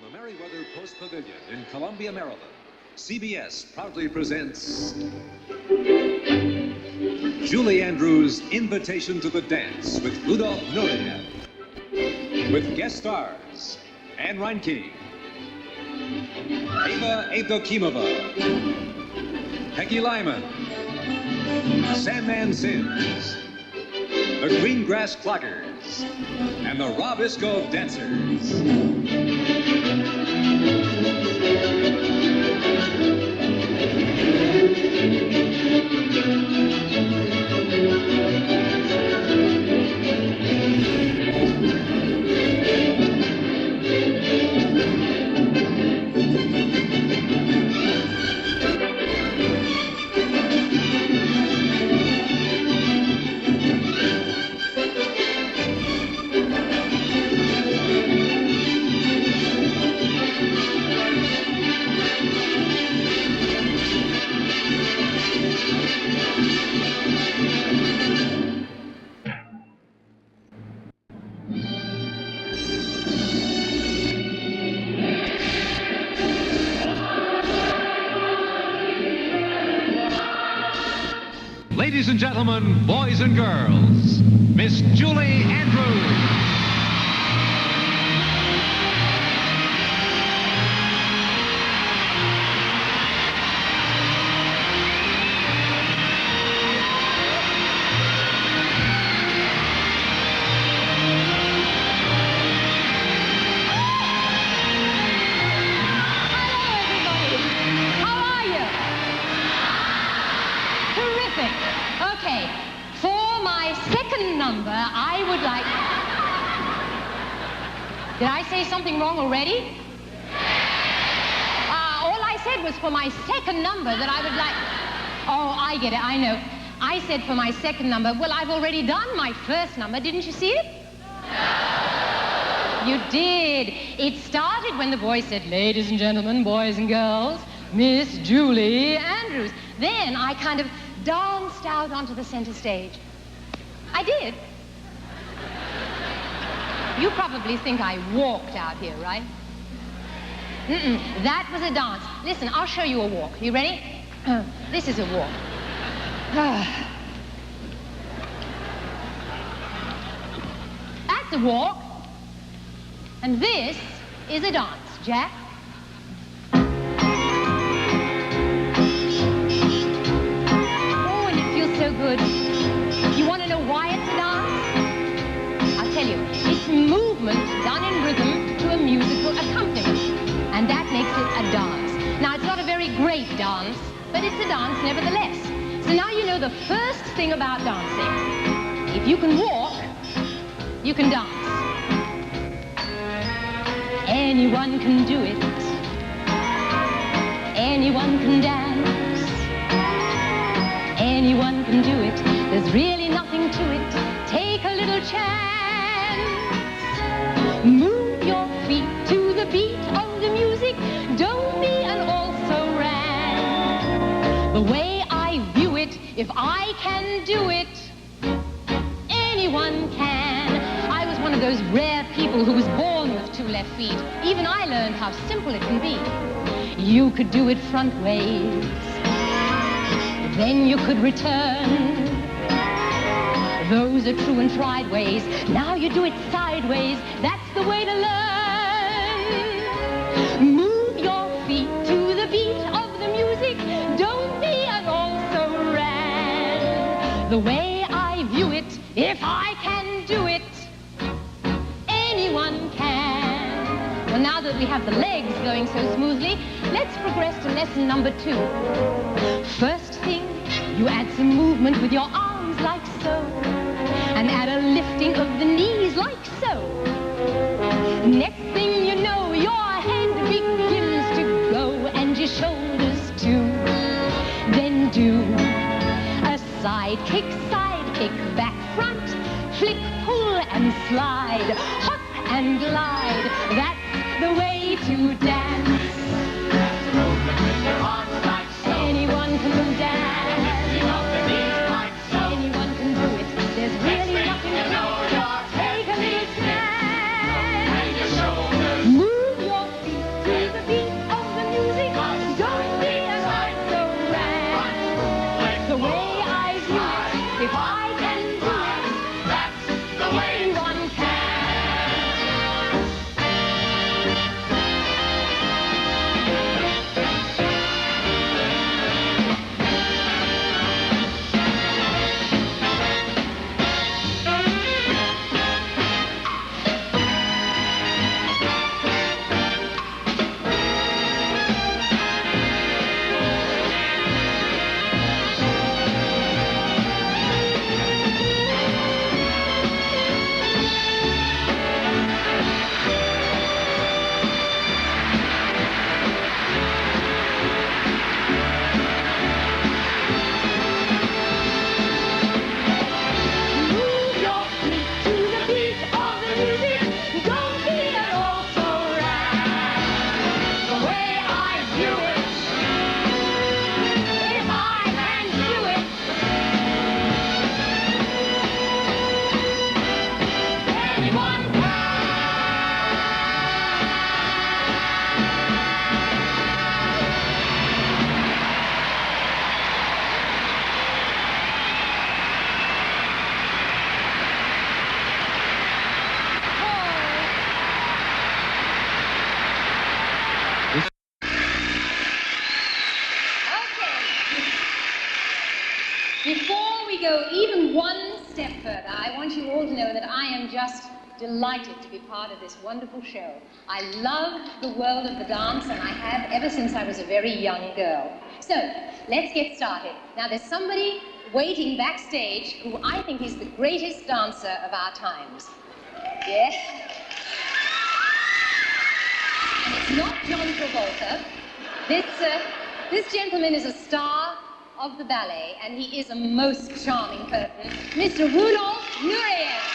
the Merriweather Post Pavilion in Columbia, Maryland, CBS proudly presents Julie Andrews' Invitation to the Dance with Rudolf Nureyev, with guest stars Anne Reinking, Ava Evdokimova, Peggy Lyman, Sandman Sims, the Greengrass Cloggers, and the Rob Isco Dancers. Ladies and gentlemen, boys and girls, Miss Julie Andrews. Okay, for my second number, I would like... Did I say something wrong already? All I said was for my second number that I would like... Oh, I get it, I know. I said for my second number. Well, I've already done my first number. Didn't you see it? You did. It started when the voice said, "Ladies and gentlemen, boys and girls, Miss Julie Andrews." Then I kind of danced out onto the center stage. I did. You probably think I walked out here, right? That was a dance. Listen, I'll show you a walk. You ready? This is a walk. That's a walk. And this is a dance, Jack. So good. You want to know why it's a dance? I'll tell you. It's movement done in rhythm to a musical accompaniment. And that makes it a dance. Now, it's not a very great dance, but it's a dance nevertheless. So now you know the first thing about dancing. If you can walk, you can dance. Anyone can do it. Anyone can dance. Anyone can do it. There's really nothing to it. Take a little chance. Move your feet to the beat of the music. Don't be an also-ran. The way I view it, if I can do it, anyone can. I was one of those rare people who was born with two left feet. Even I learned how simple it can be. You could do it front ways. Then you could return. Those are true and tried ways. Now you do it sideways. That's the way to learn. Move your feet to the beat of the music. Don't be an also-ran. The way I view it, if I can do it, anyone can. Well, now that we have the legs going so smoothly, let's progress to lesson number 2. First thing, you add some movement with your arms like so, and add a lifting of the knees like so. Next thing you know, your head begins to go, and your shoulders too. Then do a side kick, back, front, flick, pull, and slide, hop and glide. That's the way to dance. Anyone can dance. Anyone can do it. There's really nothing to it. Take a little chance. delighted to be part of this wonderful show. I love the world of the dance, and I have ever since I was a very young girl. So, let's get started. Now, there's somebody waiting backstage who I think is the greatest dancer of our times. Yes? And it's not John Travolta. This gentleman is a star of the ballet, and he is a most charming person, Mr. Rudolf Nureyev.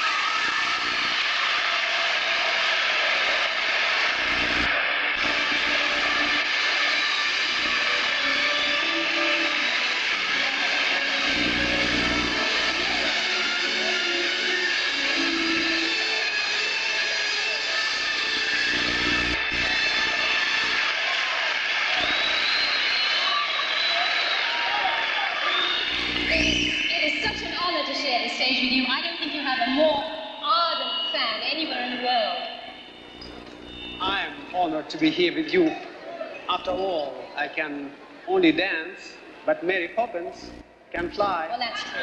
I don't think you have a more ardent fan anywhere in the world. I am honored to be here with you. After all, I can only dance, but Mary Poppins can fly. Well, that's true.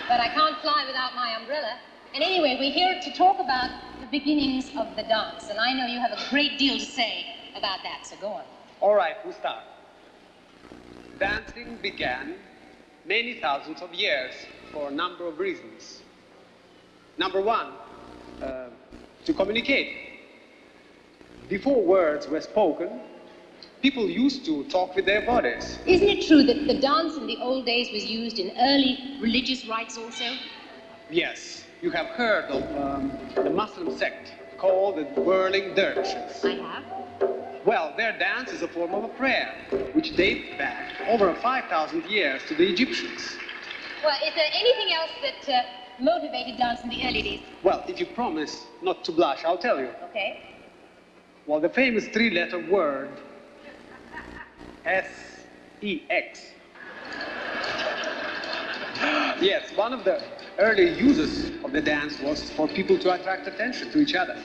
But I can't fly without my umbrella. And anyway, we're here to talk about the beginnings of the dance, and I know you have a great deal to say about that, so go on. All right, we'll start. Dancing began many thousands of years for a number of reasons. Number one, to communicate. Before words were spoken, people used to talk with their bodies. Isn't it true that the dance in the old days was used in early religious rites also? Yes, you have heard of the Muslim sect called the whirling dervishes. I have. Well, their dance is a form of a prayer, which dates back over 5,000 years to the Egyptians. Well, is there anything else that motivated dance in the early days? Well, if you promise not to blush, I'll tell you. Okay. Well, the famous three-letter word, S-E-X. Yes, one of the early uses of the dance was for people to attract attention to each other.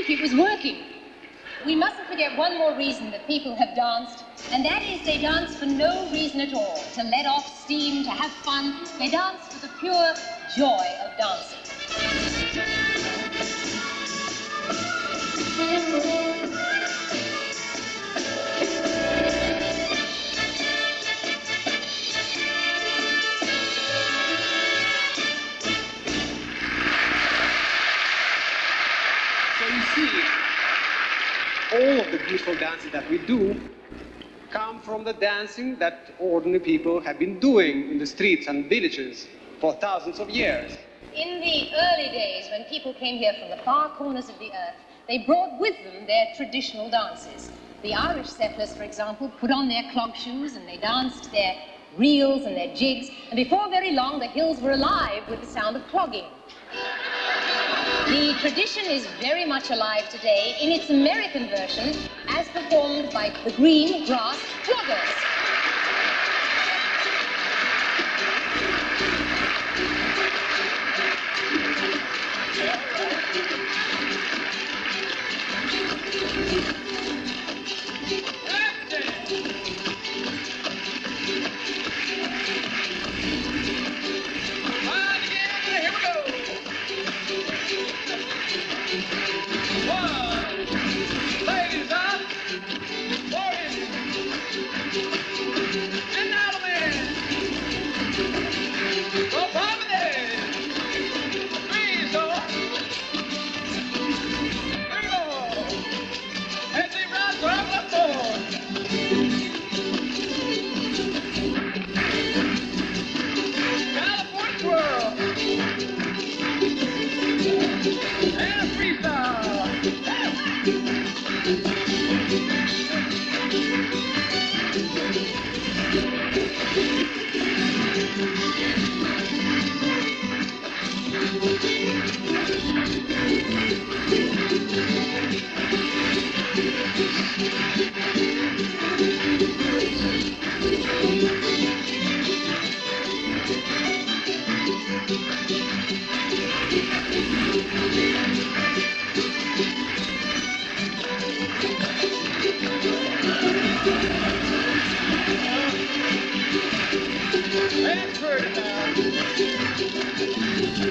It was working. We mustn't forget one more reason that people have danced, and that is they dance for no reason at all, to let off steam, to have fun. They dance for the pure joy of dancing. So you see, all of the beautiful dances that we do come from the dancing that ordinary people have been doing in the streets and villages for thousands of years. In the early days, when people came here from the far corners of the earth, they brought with them their traditional dances. The Irish settlers, for example, put on their clog shoes and they danced their reels and their jigs, and before very long the hills were alive with the sound of clogging. The tradition is very much alive today in its American version as performed by the Green Grass Cloggers.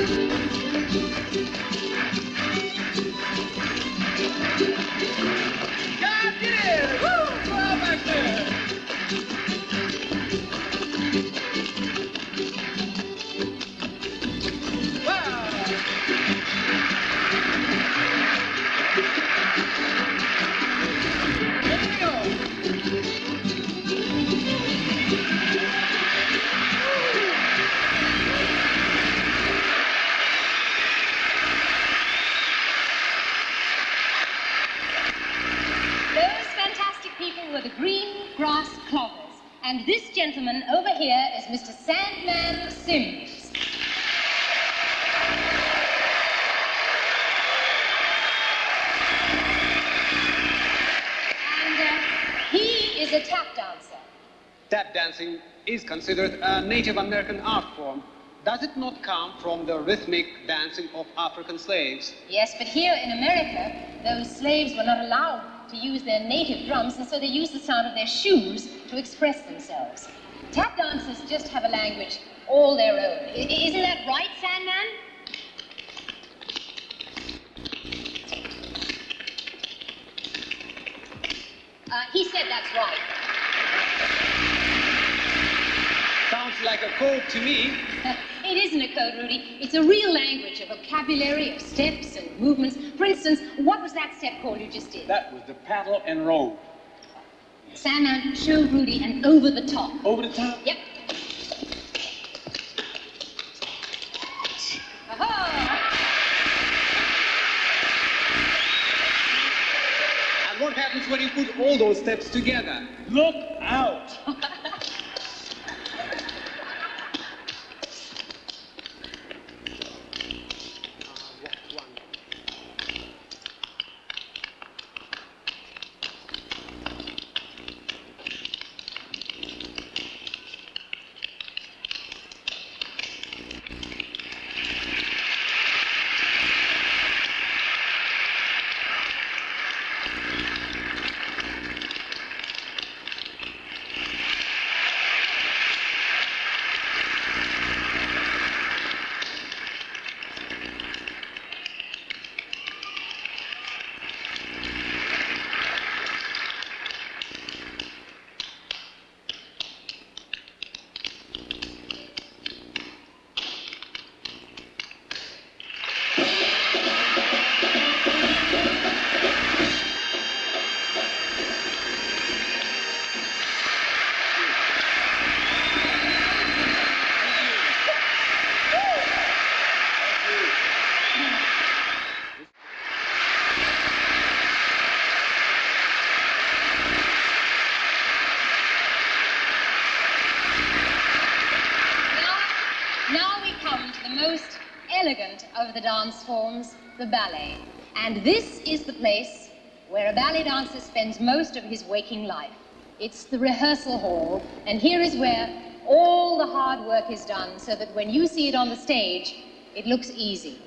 God did it! Woo! Wow, back there! Wow! Here we go! Those fantastic people were the Green Grass Cloggers. And this gentleman over here is Mr. Sandman Sims. And he is a tap dancer. Tap dancing is considered a Native American art form. Does it not come from the rhythmic dancing of African slaves? Yes, but here in America, those slaves were not allowed to use their native drums, and so they used the sound of their shoes to express themselves. Tap dancers just have a language all their own. Isn't that right, Sandman? He said that's right. Sounds like a code to me. It isn't a code, Rudy. It's a real language, a vocabulary of steps and movements. For instance, what was that step called you just did? That was the paddle and roll. Sandman, show Rudy an over the top. Over the top? Yep. Aha! And what happens when you put all those steps together? Look out! Now we come to the most elegant of the dance forms, the ballet. And this is the place where a ballet dancer spends most of his waking life. It's the rehearsal hall, and here is where all the hard work is done so that when you see it on the stage, it looks easy.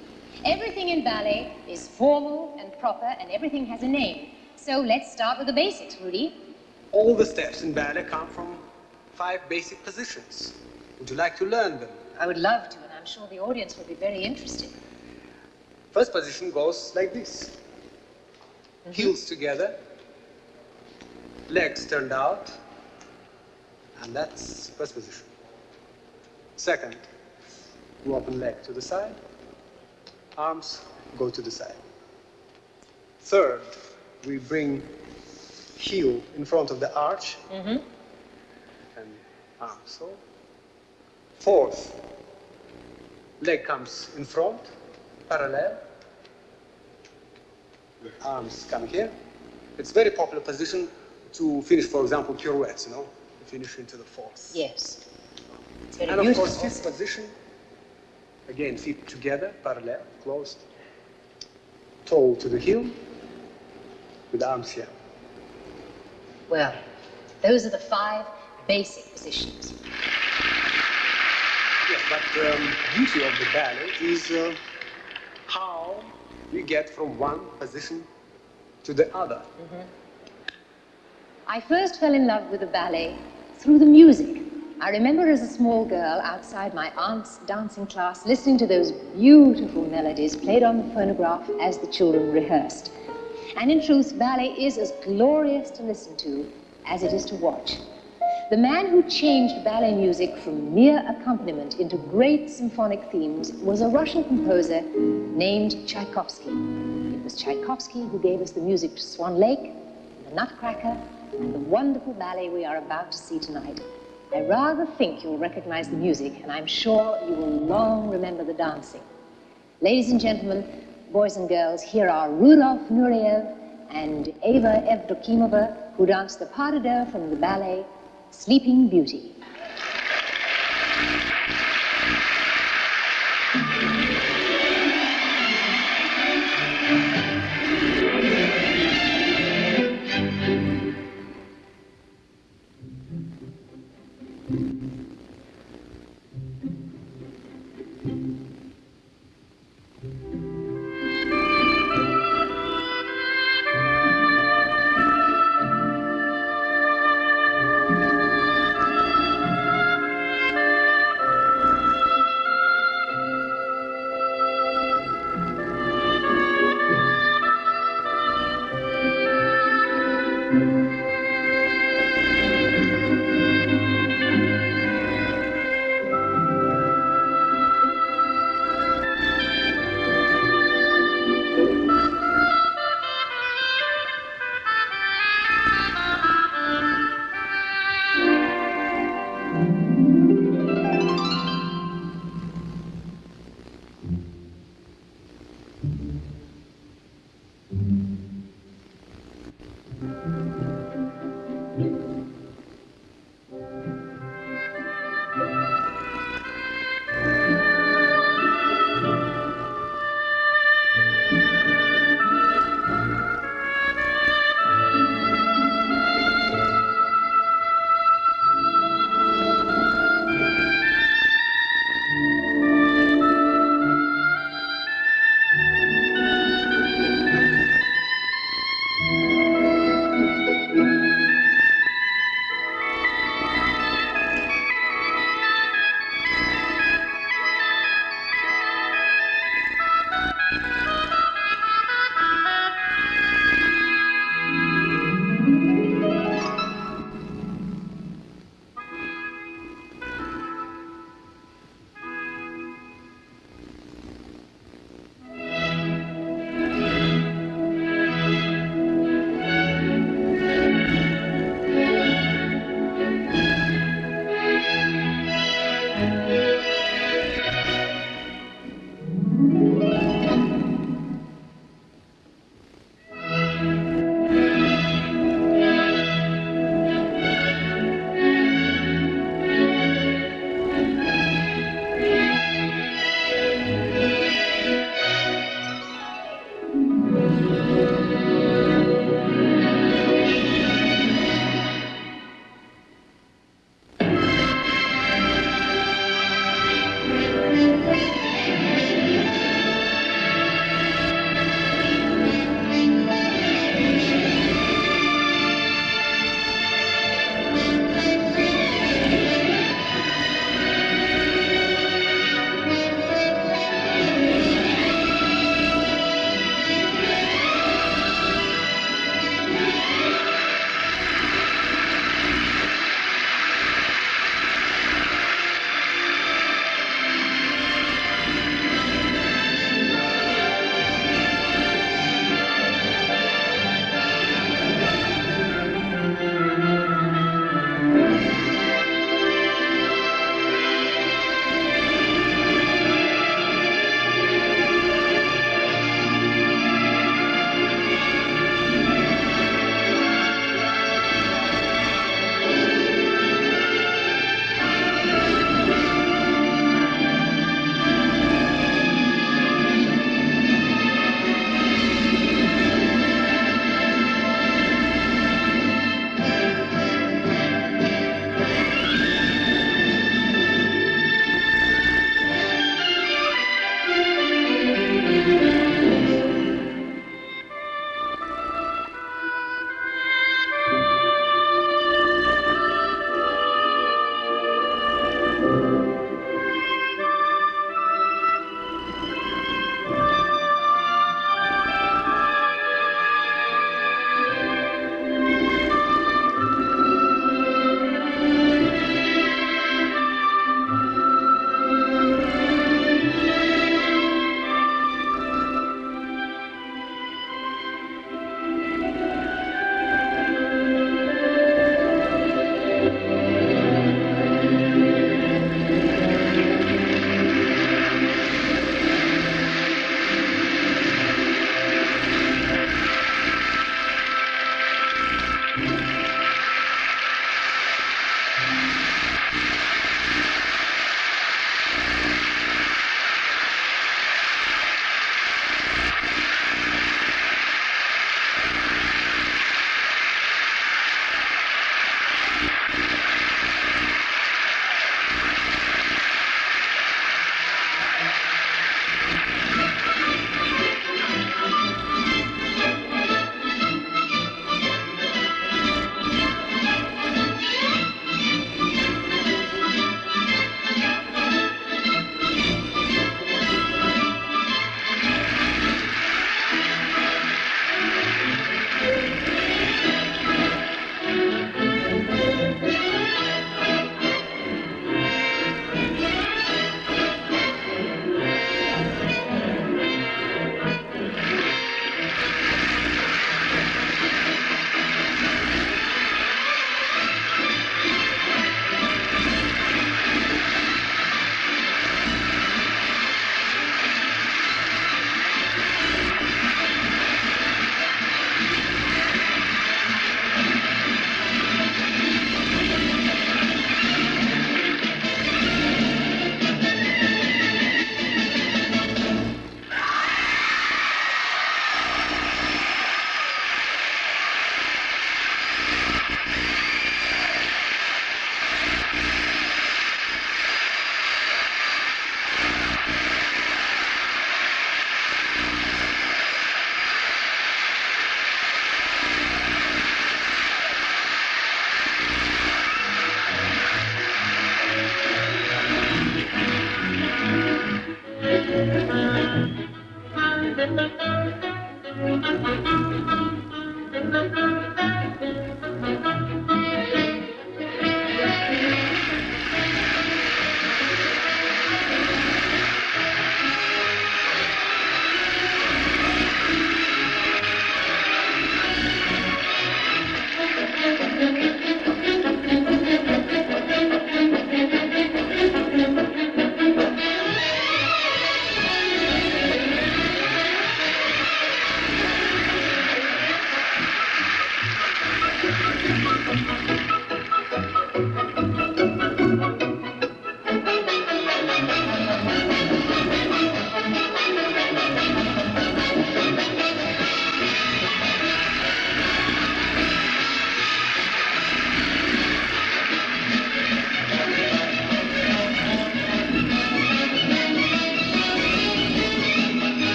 Everything in ballet is formal and proper, and everything has a name. So let's start with the basics, Rudy. All the steps in ballet come from 5 basic positions. Would you like to learn them? I would love to, and I'm sure the audience will be very interested. First position goes like this. Heels together, legs turned out, and that's first position. Second, you open leg to the side, arms go to the side. Third, we bring heel in front of the arch, and arms so. Fourth, leg comes in front, parallel. The arms come here. It's a very popular position to finish, for example, pirouettes, you know, to finish into the fourth. Yes. It's very And of beautiful. course, fifth position, again, feet together, parallel, closed, toe to the heel, with the arms here. Well, those are the 5 basic positions. Yes, but the beauty of the ballet is how we get from one position to the other. I first fell in love with the ballet through the music. I remember as a small girl outside my aunt's dancing class listening to those beautiful melodies played on the phonograph as the children rehearsed. And in truth, ballet is as glorious to listen to as it is to watch. The man who changed ballet music from mere accompaniment into great symphonic themes was a Russian composer named Tchaikovsky. It was Tchaikovsky who gave us the music to Swan Lake, The Nutcracker, and the wonderful ballet we are about to see tonight. I rather think you'll recognize the music, and I'm sure you will long remember the dancing. Ladies and gentlemen, boys and girls, here are Rudolf Nureyev and Eva Evdokimova, who danced the pas de deux from the ballet Sleeping Beauty.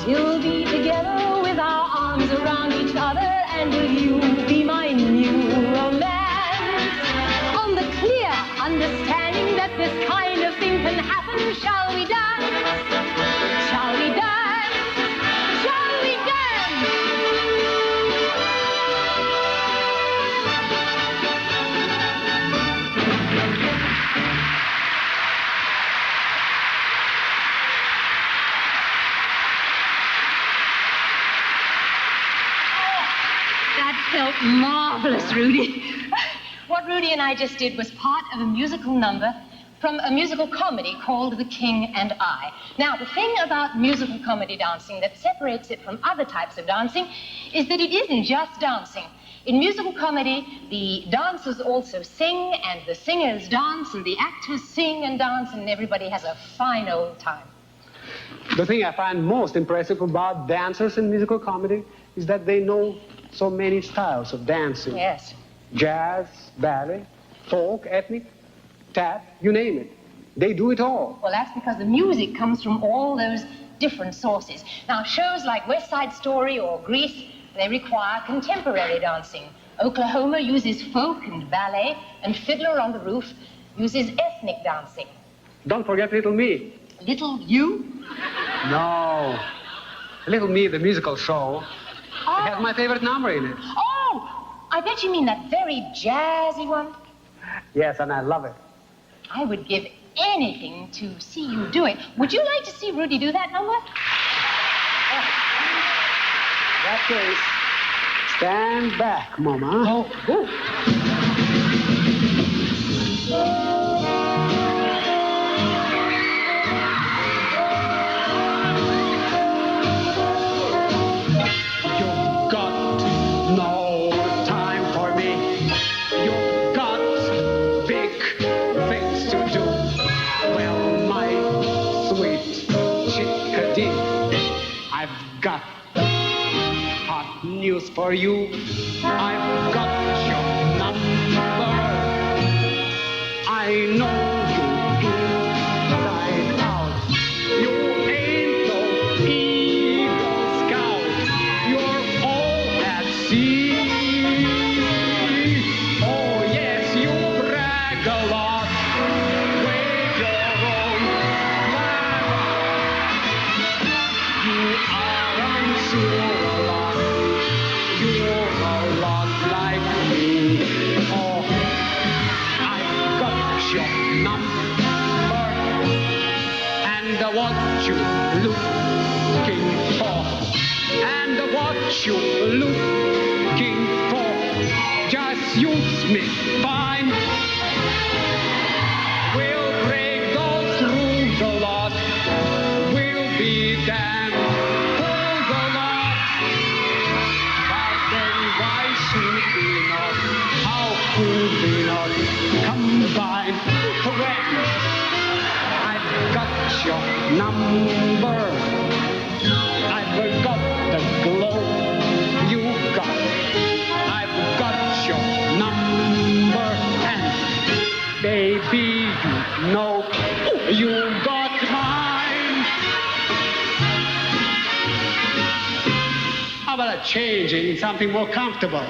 We'll be together with our arms around each other, and will you be my new romance? On the clear understanding that this kind of thing can happen, shall we dance? Shall we dance? Shall we Felt marvelous, Rudy. What Rudy and I just did was part of a musical number from a musical comedy called The King and I. Now, the thing about musical comedy dancing that separates it from other types of dancing is that it isn't just dancing. In musical comedy, the dancers also sing, and the singers dance, and the actors sing and dance, and everybody has a fine old time. The thing I find most impressive about dancers in musical comedy is that they know so many styles of dancing. Yes. Jazz, ballet, folk, ethnic, tap, you name it. They do it all. Well, that's because the music comes from all those different sources. Now, shows like West Side Story or Grease, they require contemporary dancing. Oklahoma uses folk and ballet, and Fiddler on the Roof uses ethnic dancing. Don't forget Little Me. Little You? No. Little Me, the musical show. Oh. It has my favorite number in it. Oh, I bet you mean that very jazzy one. Yes, and I love it. I would give anything to see you do it. Would you like to see Rudy do that number? In that case, stand back, Mama. Oh. Got hot news for you. I've got your number. I know you inside out. You ain't no Eagle Scout. You're all at sea. Oh yes, you brag a lot. Wave your own flag. You are you're a lot like me. suits me fine. We'll break those rules a lot. We'll be damn fools a lot. But then why should we not? How could we not combine? When I've got your number, I've got the glow you got. I've got your number, and baby, you know you got mine. How about a change in something more comfortable?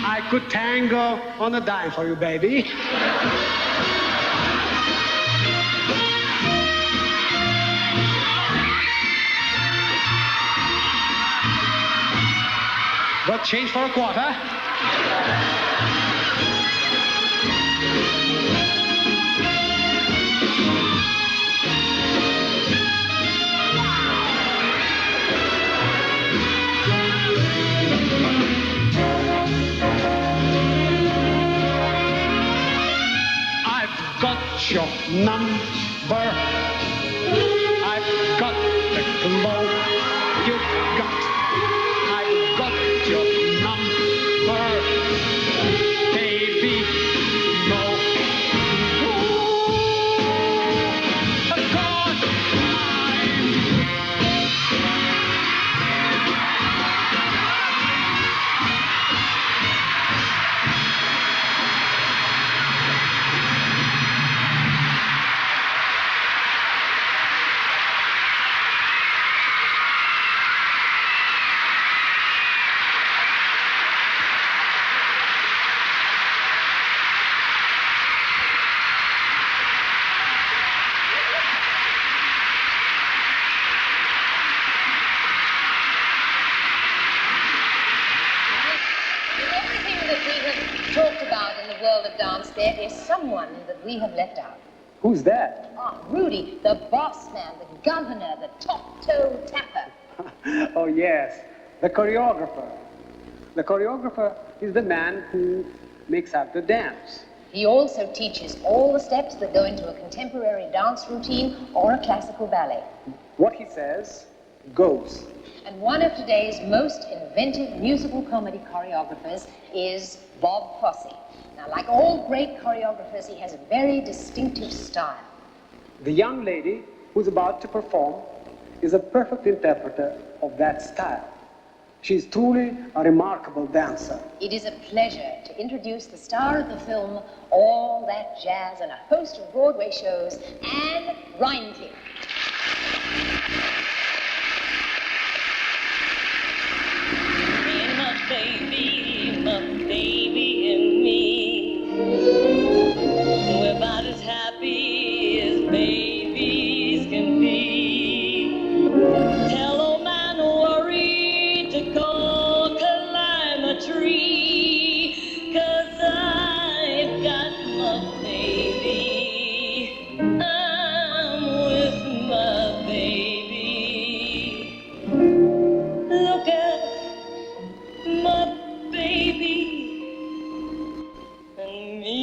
I could tango on a dime for you, baby. Got change for a quarter? Got your number. I've got the glow you've got. I've got your number, baby. No, ooh, got mine. Talked about in the world of dance, there is someone that we have left out. Who's that? Ah, Rudy, the boss man, the governor, the top-toe tapper. Oh, yes, the choreographer. The choreographer is the man who makes up the dance. He also teaches all the steps that go into a contemporary dance routine or a classical ballet. What he says goes. And one of today's most inventive musical comedy choreographers is Bob Fosse. Now, like all great choreographers, he has a very distinctive style. The young lady who's about to perform is a perfect interpreter of that style. She's truly a remarkable dancer. It is a pleasure to introduce the star of the film All That Jazz and a host of Broadway shows, Anne Reinking. My baby and me, we're about as happy as babies can be. Tell old man worry to go climb a tree, 'cause I've got my baby. I'm with my baby. Look at my baby and me.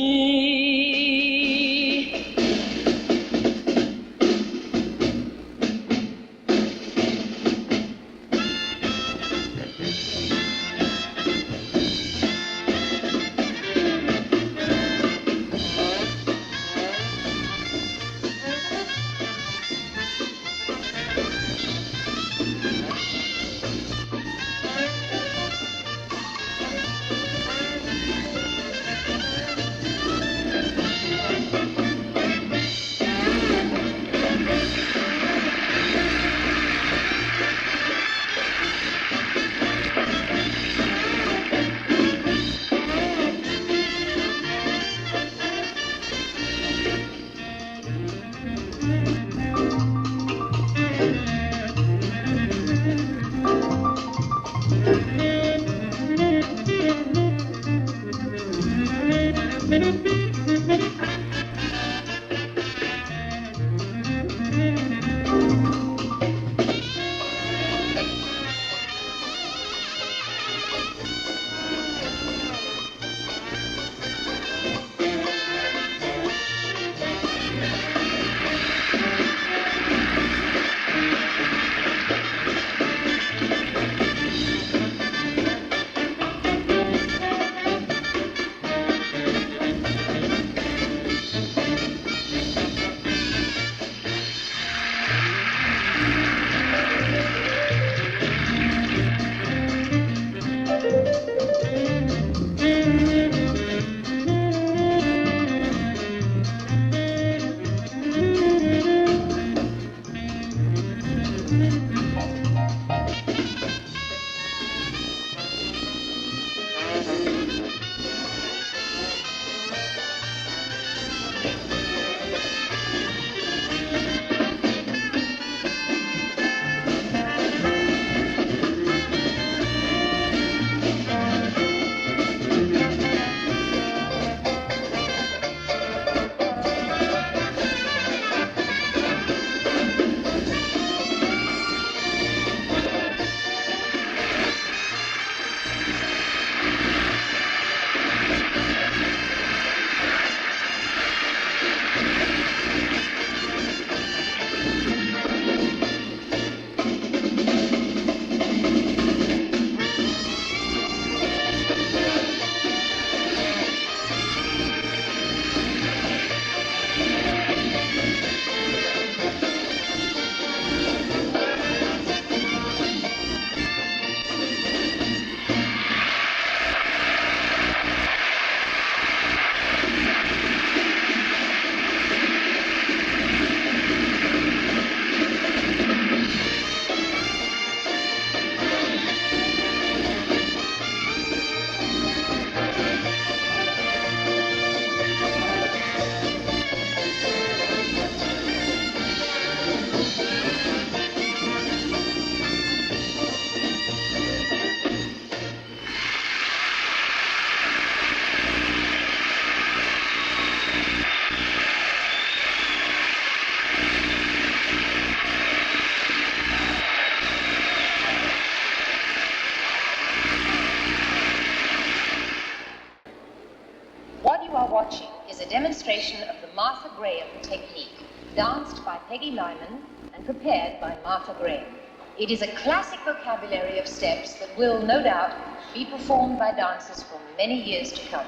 of the Martha Graham technique, danced by Peggy Lyman and prepared by Martha Graham. It is a classic vocabulary of steps that will, no doubt, be performed by dancers for many years to come.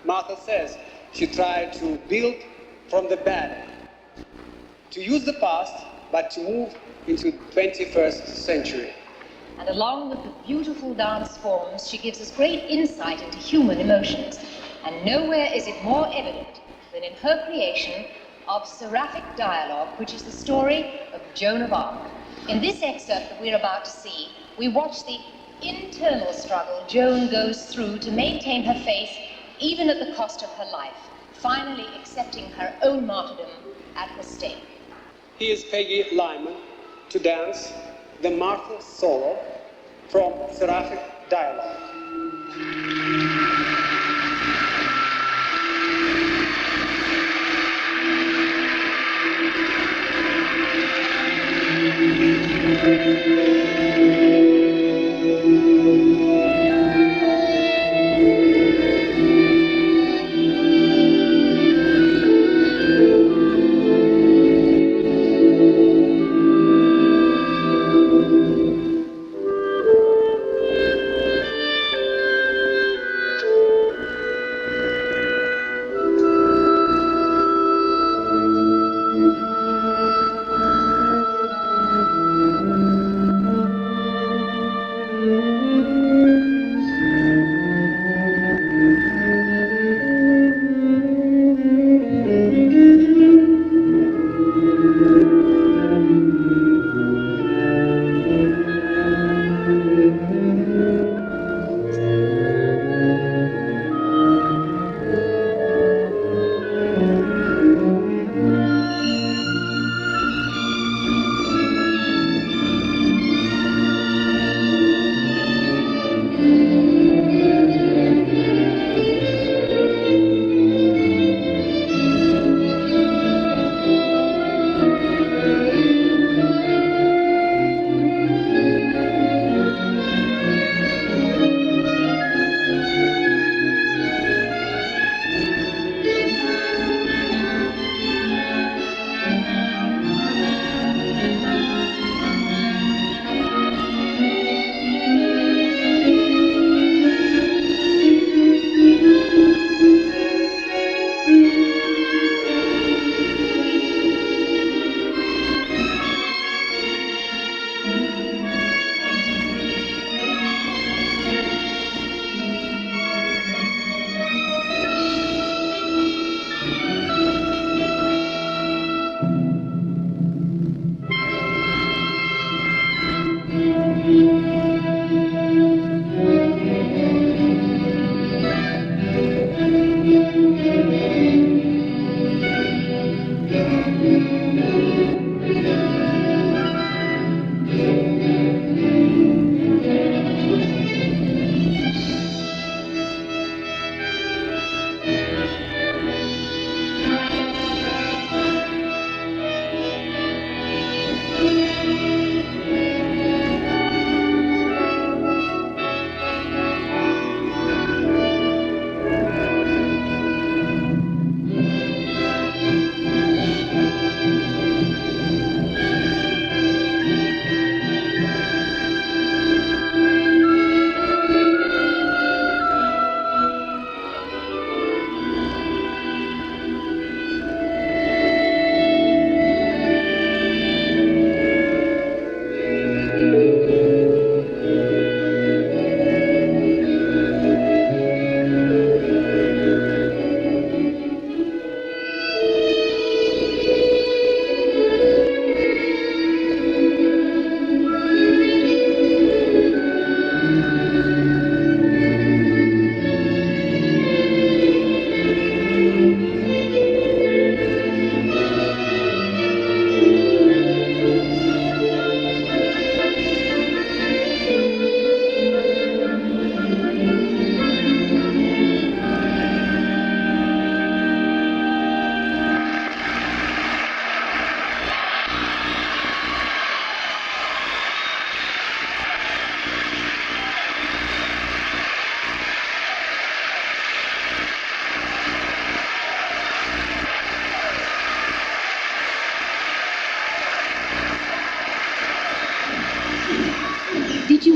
Martha says she tried to build from the bad, to use the past, but to move into the 21st century. And along with the beautiful dance forms, she gives us great insight into human emotions. And nowhere is it more evident than in her creation of Seraphic Dialogue, which is the story of Joan of Arc. In this excerpt that we're about to see, we watch the internal struggle Joan goes through to maintain her faith, even at the cost of her life, finally accepting her own martyrdom at the stake. Here's Peggy Lyman to dance the Martha solo from Seraphic Dialogue.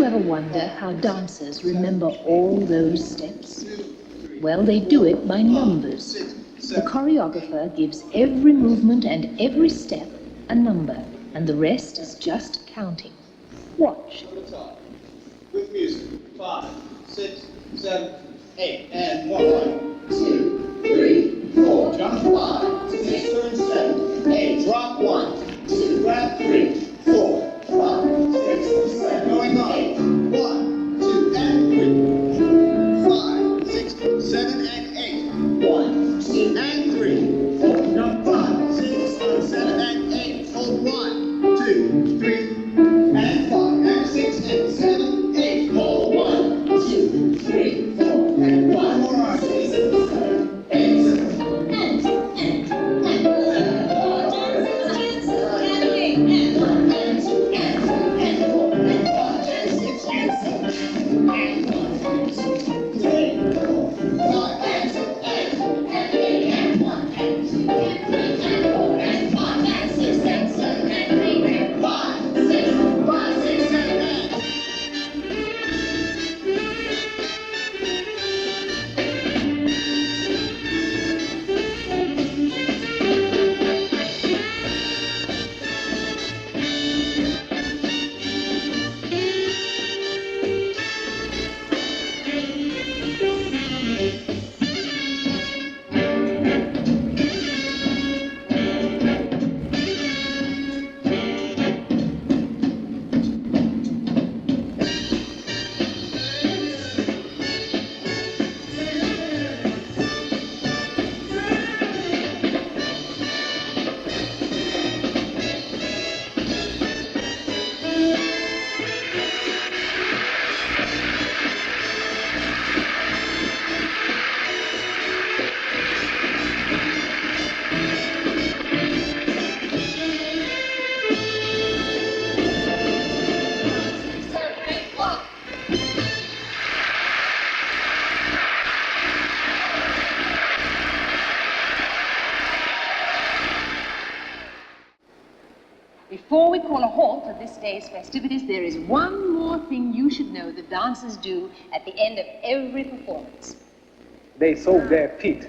ever wonder how dancers remember all those steps? Well, they do it by numbers. The choreographer gives every movement and every step a number, and the rest is just counting. Watch. With music. 5, 6, 7, 8, and 1, 2, 3, 4. Jump 5, 6, turn 7, 8. Drop 1, 2, grab 3, 4, 5, 6, 7. Going on. 1, 2, and 3. 5, 6, 7, and 8. 1, 2, and 3, 4. Jump 5, 6, 7, and 8. Hold 1, 2, 3, and 5, and 6, and 7, 8. Hold 1, 2, 3, 4, and 5. 4, 6, 7, 8. Before we call a halt to this day's festivities, there is one more thing you should know the dancers do at the end of every performance. They soak their feet.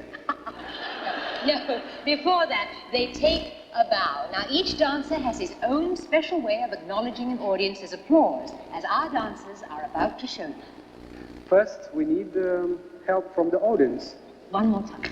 No, before that, they take a bow. Now, each dancer has his own special way of acknowledging an audience's applause, as our dancers are about to show you. First, we need help from the audience. One more time.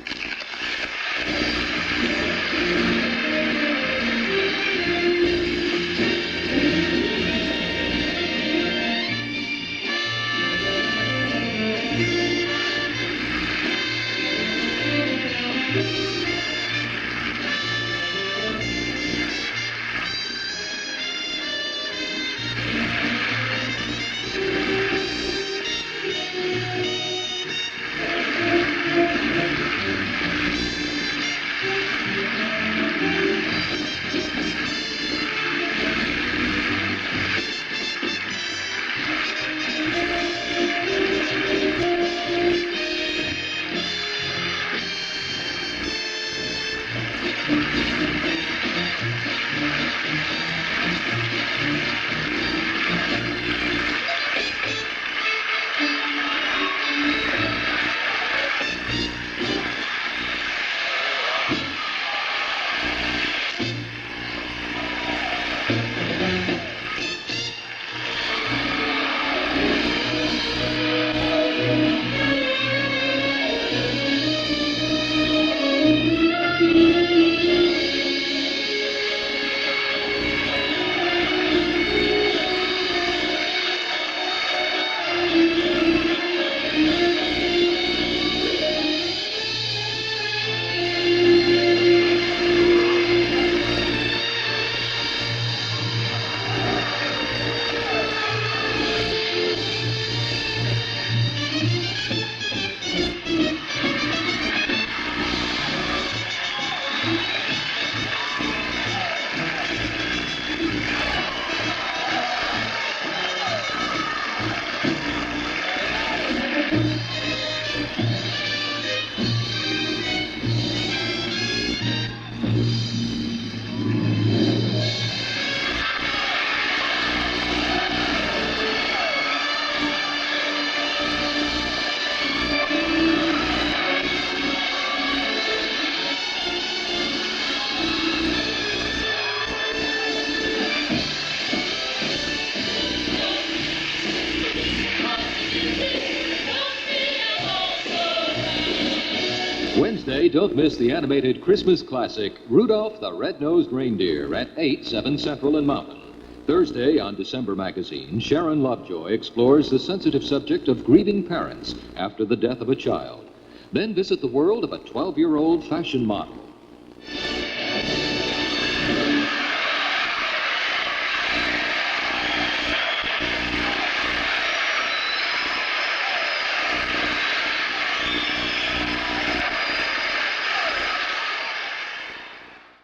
Wednesday, don't miss the animated Christmas classic, Rudolph the Red-Nosed Reindeer, at 8, 7 Central and Mountain. Thursday on December Magazine, Sharon Lovejoy explores the sensitive subject of grieving parents after the death of a child. Then visit the world of a 12-year-old fashion model.